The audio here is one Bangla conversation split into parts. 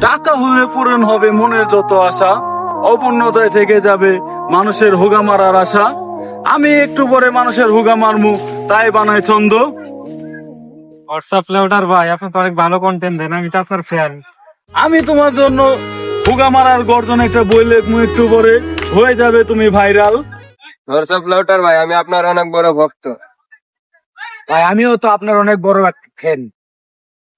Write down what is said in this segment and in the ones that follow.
টাকা হলে পূরণ হবে মনের যত আশা, অপূর্ণতায় থেকে যাবে মানুষের হুগা মারার আশা। আমি একটু পরে মানুষের হুগা মারমু, তাই বানাই ছন্দ। হোয়াটসঅ্যাপ লেউটার ভাই, আপনি তো অনেক ভালো কন্টেন্ট দেন, আমি তো আপনার ফ্যান। আমি তোমার জন্য হুগা মারার গর্জন একটা বই লেখমু, একটু পরে হয়ে যাবে তুমি ভাইরাল। হোয়াটসঅ্যাপ লাউটার ভাই, আমি আপনার অনেক বড় ভক্ত। ভাই আমিও তো আপনার অনেক বড় ফ্যান।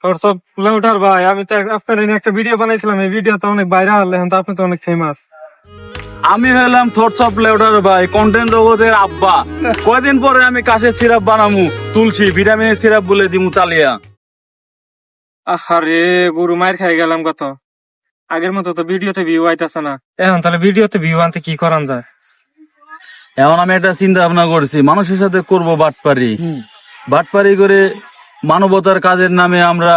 হোয়াটসঅ্যাপ লেউটার ভাই, আমি তো আপনার নিয়ে একটা ভিডিও বানাইছিলাম, এই ভিডিও তো অনেক ভাইরাল, এখন তো আপনি তো অনেক ফেমাস। আমি হলাম থটস অফ লেউটার ভাই, কন্টেন্ট জগতের আব্বা। কয়দিন পরে আমি কাশের সিরাপ বানামু, তুলসী ভিটামিনের সিরাপ বলে দিমু চালিয়া। আরে গরু মার খাই গেলাম কত। আগের মতো তো ভিডিওতে ভিউ আইতাছে না, এখন তাহলে ভিডিওতে ভিউ আনতে কি করান যায়? এখন আমি একটা চিন্তা ভাবনা করছি, মানুষের সাথে করব বাটপারি। বাটপারি করে মানবতার কাজের নামে আমরা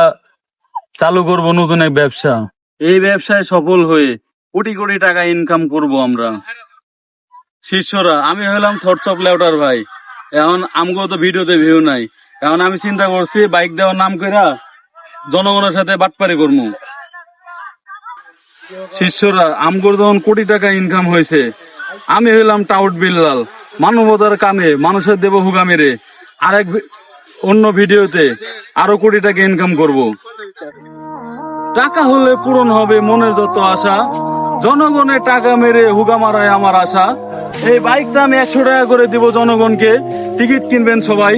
চালু করব নতুন এক ব্যবসা। এই ব্যবসায় সফল হয়ে কোটি কোটি টাকা ইনকাম করব আমরা। শিষ্যরা, আমি হলাম থটস অফ লেউটার ভাই। এখন আমগো তো ভিডিওতে ভিউ নাই, এখন আমি চিন্তা করছি বাইক দেওয়ার নাম কইরা জনগণের সাথে বাটপারি করবো। শিষ্যরা, আমগোর যখন কোটি টাকা ইনকাম হয়েছে, আমি হইলাম টাউট বিল্লাল। মানবতার কামে মানুষের দেব হুগা মেরে আরেক অন্য ভিডিওতে আরো কোটি টাকা ইনকাম করব। টাকা হলে পূরণ হবে মনের যত আশা, জনগণের টাকা মেরে হুগা মারায় আমার আশা। এই বাইকটা আমি 100 টাকা করে দিব জনগণকে, টিকিট কিনবেন সবাই।